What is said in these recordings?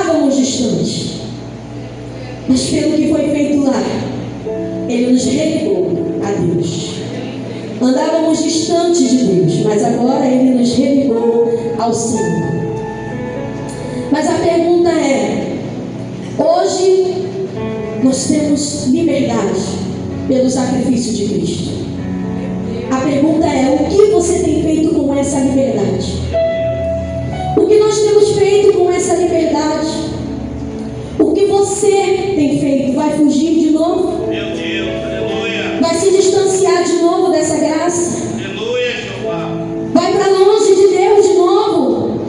andávamos distantes, mas pelo que foi feito lá, Ele nos religou a Deus. Andávamos distantes de Deus, mas agora Ele nos religou ao Senhor. Mas a pergunta é: hoje nós temos liberdade pelo sacrifício de Cristo. A pergunta é: o que você tem feito com essa liberdade? O que nós temos feito com essa liberdade? O que você tem feito? Vai fugir de novo? Meu Deus, aleluia. Vai se distanciar de novo dessa graça? Aleluia, Jeová. Vai para longe de Deus de novo?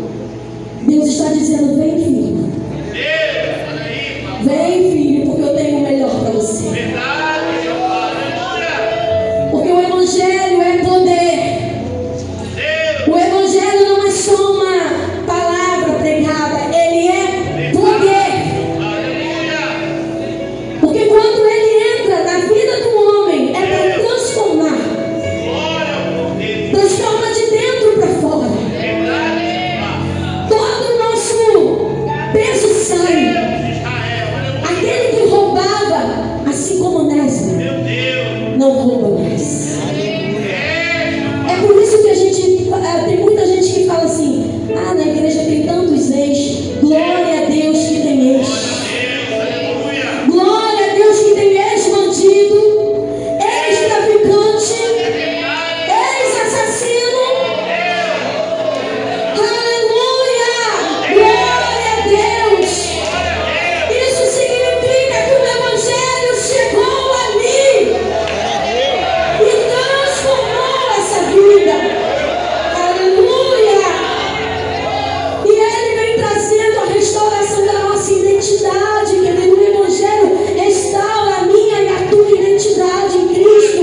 Deus está dizendo: vem, filho. Deus, olha aí, papai. Vem, filho, porque eu tenho o melhor para você. Verdade, Jeová, aleluia. Porque o Evangelho é poder. Deus, O Evangelho não é só uma palavra pregada, ele é poder. aleluia. Porque quando ele entra na vida do homem, é para transformar. Glória ao poder. Transforma de dentro para fora. Verdade, Jeová. Todo o nosso peso sai. Deus, Israel, aleluia. Aquele que roubava, assim como Onésimo, Meu Deus. não rouba mais. É, É por isso que a gente tem muita gente que fala assim: ah, na igreja tem tantos ex. Glória a Deus que tem ex. Deus, aleluia. Glória a Deus que tem ex-bandido, ex-traficante, ex-assassino. Aleluia! Glória a Deus! Isso significa que o Evangelho chegou ali e transformou essa vida. Aleluia! E Ele vem trazendo a restauração da nossa identidade, querido. O Evangelho restaura a minha e a tua identidade em Cristo.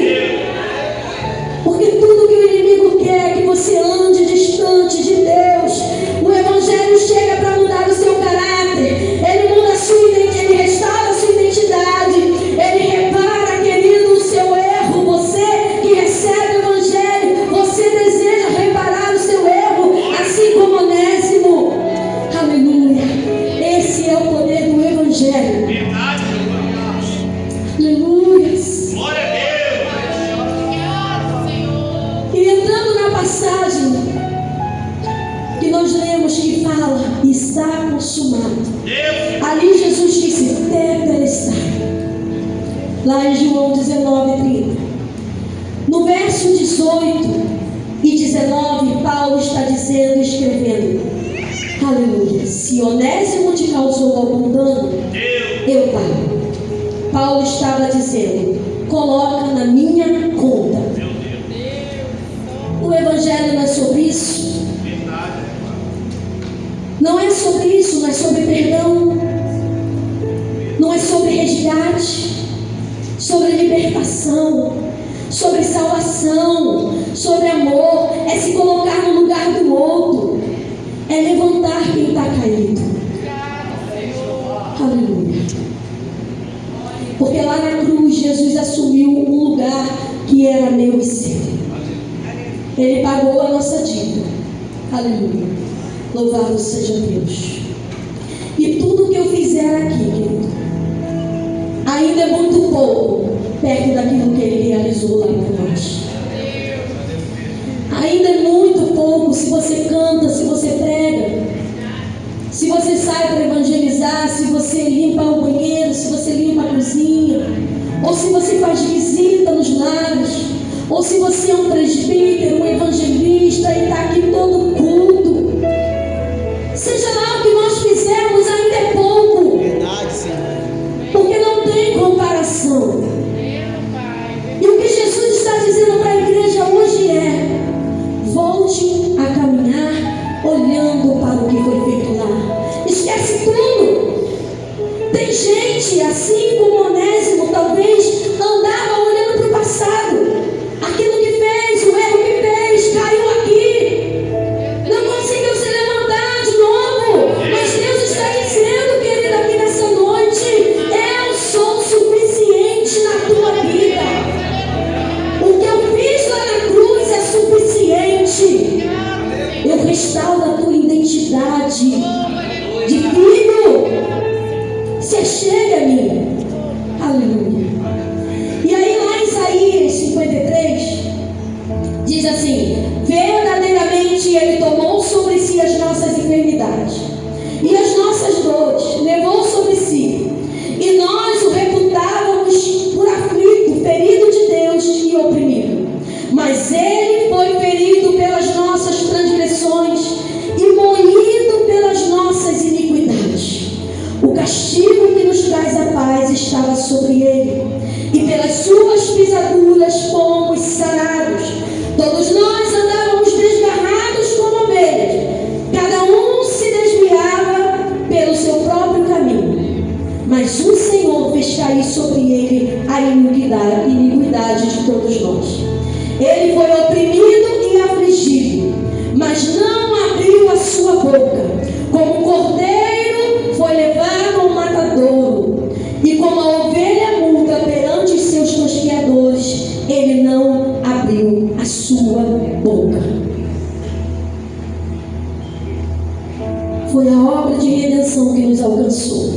Porque tudo que o inimigo quer é que você ande distante de Deus. O Evangelho chega para mudar o seu caráter. Ele muda a sua identidade, ele restaura a sua identidade. Ele repara, querido, o seu erro. Você que recebe o Evangelho, você deseja reparar o seu erro, assim como Onésimo. Aleluia. Esse é o poder do Evangelho. verdade, Jeová. Aleluia. Glória a Deus. E entrando na passagem que nós lemos que fala: está consumado. Deus, Ali Jesus disse: tetelestai. Lá em João 19:30. No verso 18 e 19, Paulo está dizendo, escrevendo: aleluia, se Onésimo te causou algum dano, Deus, eu pago. Paulo estava dizendo: coloca na minha conta. meu Deus. O Evangelho não é sobre isso. Verdade, Não é sobre isso, não é sobre perdão, não é sobre resgate, sobre libertação, sobre salvação, sobre amor. É se colocar no lugar do outro, é levantar quem está caído. Aleluia. Porque lá na cruz Jesus assumiu um lugar que era meu e seu. Ele pagou a nossa dívida. Aleluia. Louvado seja Deus. E tudo que eu fizer aqui, querido, ainda é muito pouco perto daquilo que Ele realizou lá por nós. Ainda é muito pouco se você canta, se você prega, se você sai para evangelizar, se você limpa o banheiro, se você limpa a cozinha, ou se você faz visita nos lares, ou se você é um presbítero, um evangelista e está aqui todo culto. Seja lá o que nós fizermos, ainda é pouco. Verdade, Senhor. Porque não tem comparação. E o que Jesus está dizendo para a igreja hoje é: volte a caminhar olhando para o que foi feito lá. Esquece tudo. Tem gente, assim como Onésimo, talvez andava olhando para o passado. Aquilo que fez, o erro que fez, caiu aqui. Não conseguiu se levantar de novo. Mas Deus está dizendo, querido, aqui nessa noite: eu sou suficiente na tua vida. O que eu fiz lá na cruz é suficiente. Eu restauro a tua identidade de filho. pisaduras fomos sarados. Todos nós andávamos desgarrados como ovelhas, cada um se desviava pelo seu próprio caminho, mas o Senhor fez cair sobre ele a iniquidade de todos nós. Ele foi oprimido e afligido, mas não abriu a sua boca. Como um cordeiro foi levado ao matadouro, e como a ovelha muda perante os seus tosqueadores, ele não abriu a sua boca. Foi a obra de redenção que nos alcançou,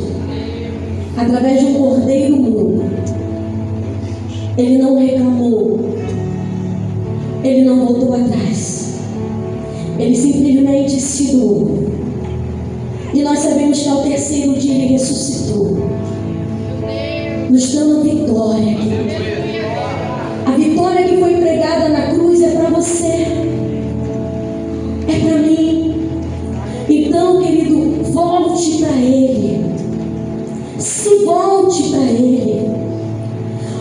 através de um cordeiro mudo. Ele não reclamou, ele não voltou atrás, ele simplesmente se doou. E nós sabemos que ao terceiro dia ele ressuscitou, nos dando vitória. A vitória que foi pregada na cruz é para você, é para mim. Então, querido, volte para Ele, se volte para Ele,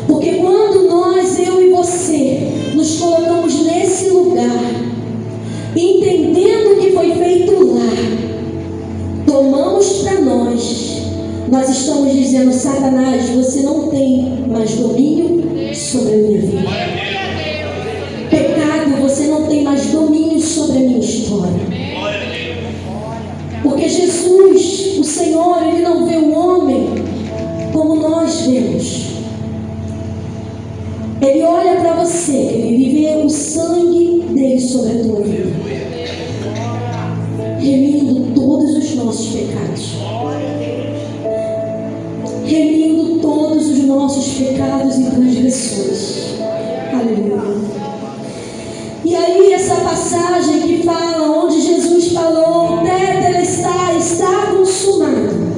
porque quando nós, eu e você, nos colocamos nesse lugar, entendendo o que foi feito lá, tomamos para nós estamos dizendo: Satanás, você não tem mais domínio sobre a minha vida. Pecado, você não tem mais domínio sobre a minha história. Porque Jesus, o Senhor, Ele não vê o homem como nós vemos. Ele olha para você, Ele vê o sangue dele sobre a tua vida, remindo todos os nossos pecados, remindo todos os nossos pecados e transgressões. Aleluia. E aí essa passagem que fala, onde Jesus falou: Tetelestai, está consumado.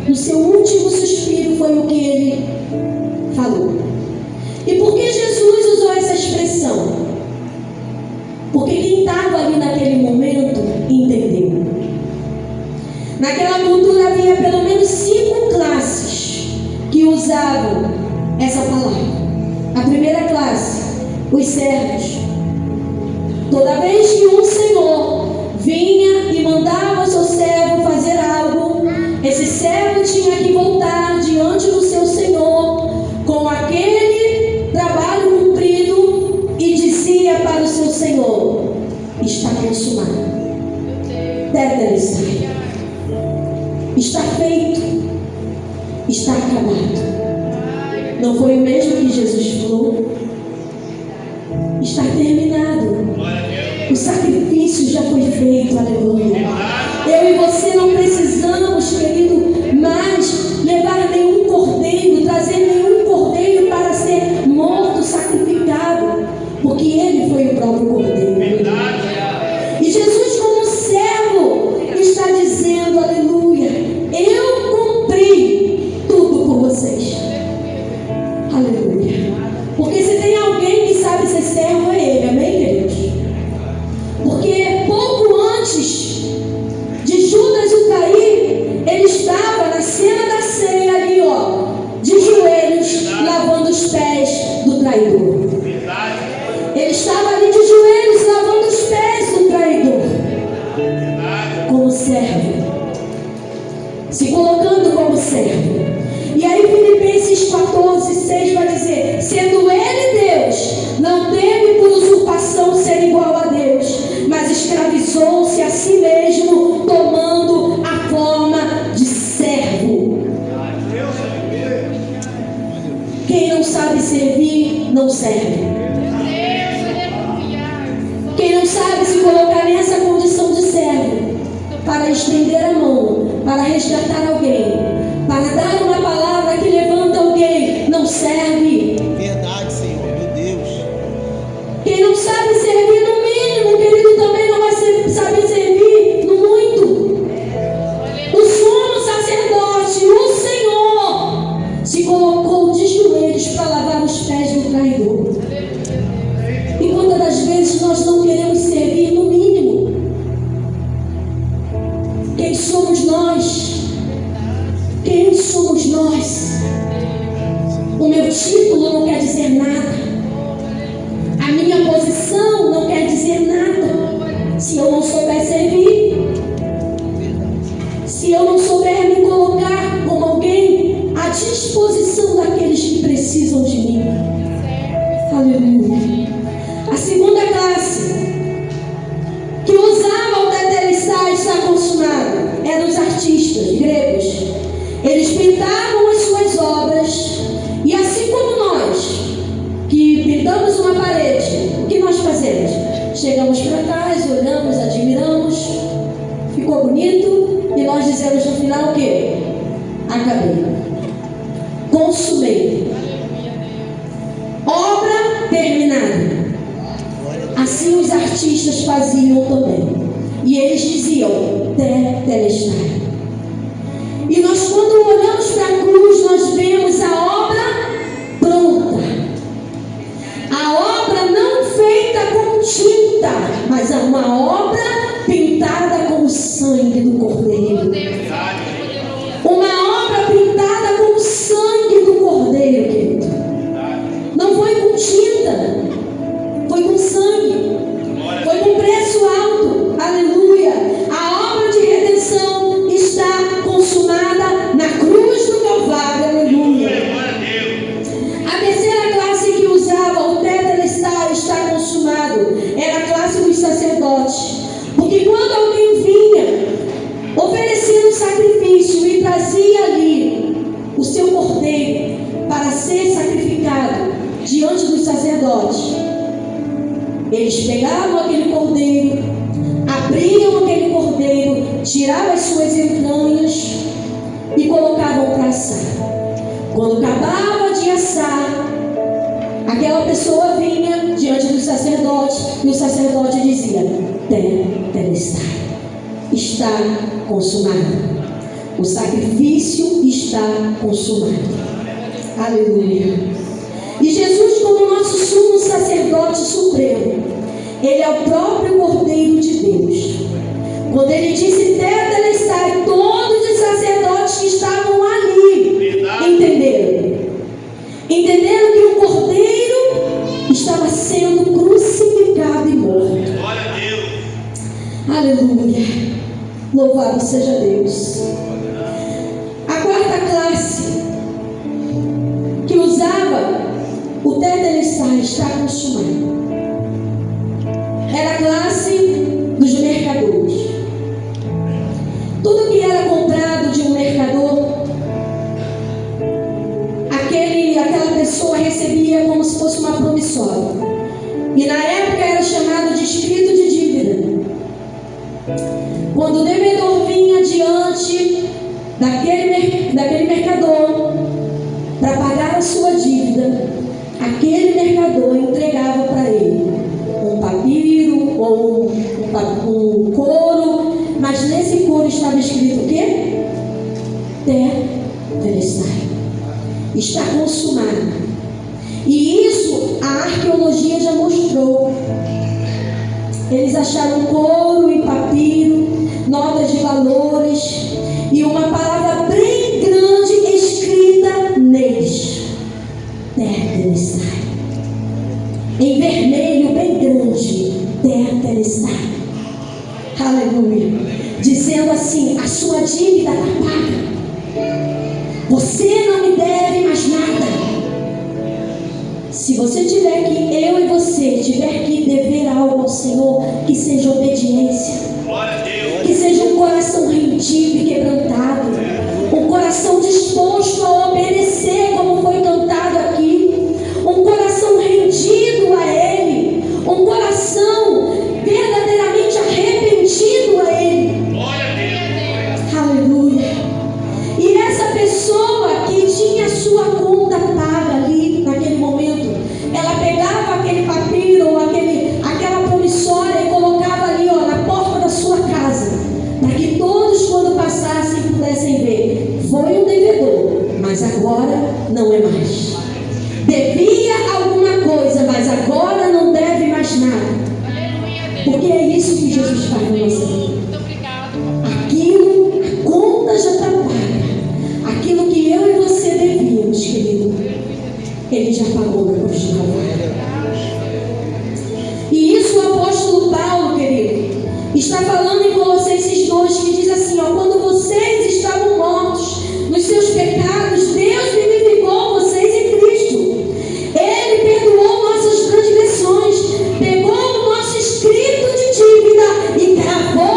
No seu último suspiro foi o que ele falou. E por que Jesus usou essa expressão? Porque quem estava ali naquele momento entendeu. Naquela cultura havia pelo menos 5 classes que usavam essa palavra. A primeira classe, os servos. Toda vez que um senhor vinha e mandava o seu servo fazer algo, esse servo tinha que voltar diante do seu senhor com aquele trabalho cumprido e dizia para o seu senhor: está consumado. Tetelestai. Está feito. Está acabado. Não foi o mesmo que Jesus falou? Está terminado. O sacrifício já foi feito. Aleluia. Eu e você não precisamos, querido, mais levar nenhum cordeiro, trazer nenhum cordeiro para ser morto, sacrificado, porque Ele foi o próprio cordeiro. E Jesus, como servo, está dizendo: aleluia, eu cumpri tudo por vocês. Aleluia. Porque se tem alguém que sabe ser servo, é Ele. Amém, queridos? Porque pouco antes de Judas o trair, ele estava na cena da ceia ali, ó, de joelhos, lavando os pés do traidor. Ele estava ali de joelhos, lavando os pés do traidor, como servo, se colocando como servo. E aí Filipenses 14:6 vai dizer: sendo Ele Deus, não teve por usurpação ser igual a Deus, mas escravizou-se a si mesmo, tomando a forma de servo. Quem não sabe servir, não serve. Quem não sabe se colocar nessa condição de servo, para estender a mão, para resgatar alguém, para dar uma palavra que levanta alguém, não serve. Verdade, Senhor, meu Deus. Quem não sabe servir no mínimo, querido, também não vai saber servir no muito. O sumo sacerdote, o Senhor, se colocou de joelhos para lavar os pés do traidor. E quantas das vezes nós não queremos servir no mínimo? Quem somos nós? Quem somos nós? O meu título não quer dizer fazemos? Chegamos para trás, olhamos, admiramos, ficou bonito e nós dizemos no final o quê? Acabei. Consumei. Obra terminada. Assim os artistas faziam também. E eles diziam, tetelestai. E nós, quando olhamos para a cruz, nós vemos a obra pronta. A obra não feita com tinta, mas uma obra pintada com o sangue do Cordeiro. Uma obra pintada com o sangue do Cordeiro, querido. Não foi com tinta, foi com sangue, foi com preço alto. Aleluia. A obra de redenção está consumada na cruz do Calvário. Aleluia. A terceira classe que usava o tetelestai, está consumado, era a classe dos sacerdotes. Porque quando alguém vinha oferecendo sacrifício e trazia ali o seu cordeiro para ser sacrificado diante dos sacerdotes, eles pegavam aquele cordeiro, abriam aquele cordeiro, tiravam as suas entranhas e colocavam para assar. Quando acabava de assar, aquela pessoa vinha diante dos sacerdotes e o sacerdote dizia, tetelestai, está consumado. O sacrifício está consumado. Aleluia. E Jesus, como nosso sumo sacerdote supremo, ele é o próprio Cordeiro de Deus. Quando ele disse tetelestai, todos os sacerdotes que estavam ali entenderam. Entenderam que o Cordeiro estava sendo crucificado e morto. Glória a Deus. Aleluia. Louvado seja Deus. A quarta classe que usava o tetelestai, está consumado, era a classe dos mercadores. Tudo que era comprado de um mercador, aquela pessoa recebia como se fosse uma promissória. E na época era chamado de escrito de dívida. Quando o devedor vinha diante daquele mercador para pagar a sua dívida, aquele mercador entregava para ele um papiro ou um couro, mas nesse couro estava escrito o quê? Tetelestai. Está consumado. E isso a arqueologia já mostrou. Eles acharam couro e papiro, notas de valores e uma palavra bem grande escrita neles. Tetelestai. Em vermelho bem grande. Tetelestai. Aleluia. Dizendo assim, a sua dívida está paga. Você não me deve mais nada. Se você tiver que, eu e você, tiver que dever algo ao Senhor, que seja obediência. Glória a Deus. Que seja um coração rendido e quebrantado. Um coração disposto a obedecer, como foi cantado aqui. Um coração rendido a Ele. Um coração verdadeiramente arrependido a Ele. Glória a Deus. Aleluia. E essa pessoa que tinha sua conta paga ali, naquele momento, ela pegava aquele papiro ou aquela promissória e colocava ali, na porta da sua casa, para que todos, quando passassem, pudessem ver. Foi um devedor, mas agora não é mais. Devia alguma coisa, mas agora não deve mais nada. Porque é isso que Jesus faz na nossa vida. Aquilo, a conta já está paga. Aquilo que eu e você devíamos, querido, Ele já pagou na cruz do Calvário. E isso o apóstolo Paulo, querido, está falando em Colossenses 2, que diz assim, quando vocês estavam mortos nos seus pecados, Deus vivificou vocês em Cristo. Ele perdoou nossas transgressões, pegou o nosso escrito de dívida e gravou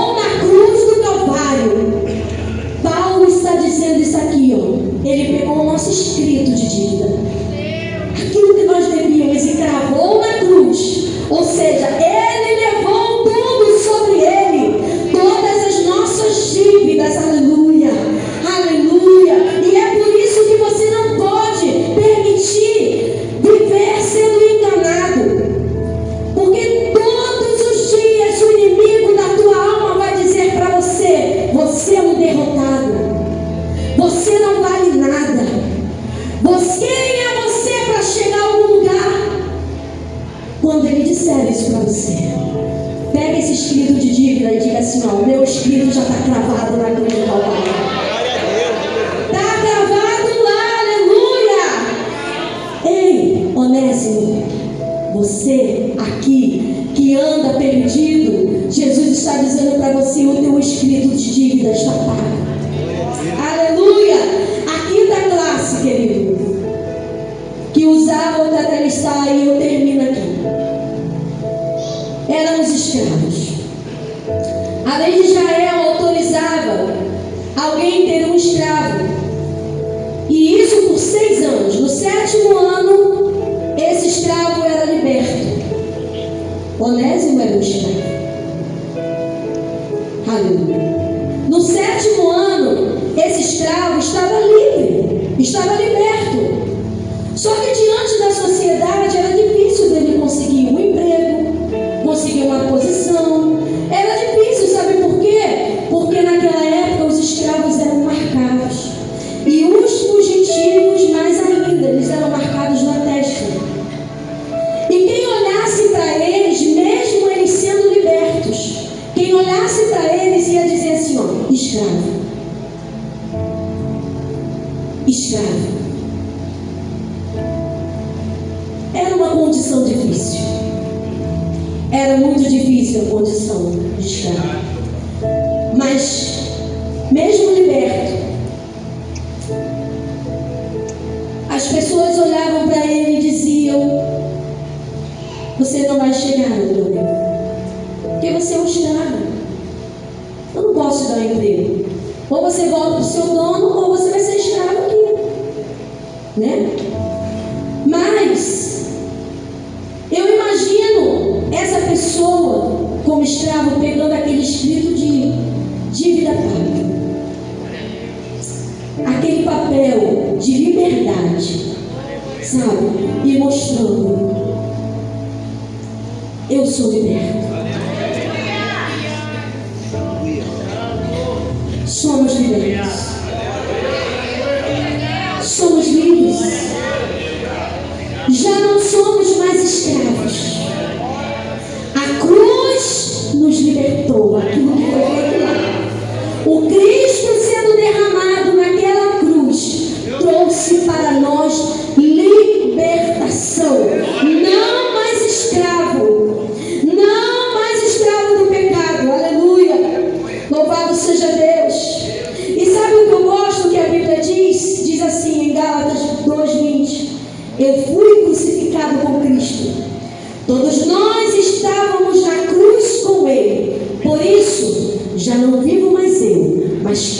Espírito já está cravado na cruz do Calvário. Glória a Deus. Está cravado lá, aleluia! Ei, Onésimo, você aqui que anda perdido, Jesus está dizendo para você: o teu escrito de dívida está pago. Aleluia! A quinta classe, querido, que usava o tetelestai, e eu termino aqui, eram os escravos. A lei de Israel autorizava alguém ter um escravo, e isso por 6 anos. No 7º ano, esse escravo era liberto. Onésimo era um escravo. Aleluia. No 7º ano, esse escravo estava livre, estava liberto. Só que diante da sociedade era difícil dele conseguir um emprego, conseguir uma posição. Era difícil, sabe por quê? Porque naquela época os escravos eram marcados. E os fugitivos mais ainda, eles eram marcados na testa. E quem olhasse para eles, mesmo eles sendo libertos, quem olhasse para eles ia dizer assim: ó, escravo. Escravo. Era uma condição difícil. Era muito difícil a condição de escravo. Mas, mesmo liberto, as pessoas olhavam para ele e diziam: você não vai chegar no meu Deus, porque você é um escravo. Eu não posso te dar um emprego. Ou você volta para o seu dono, ou você vai ser escravo aqui, né? Mas eu imagino essa pessoa como escravo pegando aquele escrito de dívida paga, aquele papel de liberdade, sabe? E mostrando: eu sou liberto. Somos libertos. Somos livres. Já não somos mais escravos. A cruz nos libertou. Aquilo que foi feito lá. O Cristo sendo derramado naquela cruz trouxe para nós libertação. Não mais escravo. Não mais escravo do pecado. Aleluia. Louvado seja Deus. E sabe o que eu gosto que a Bíblia diz? Diz assim em Gálatas 2:20: eu fui crucificado com Cristo. Todos nós estávamos na cruz com Ele. Por isso, já não vivo mais eu, mas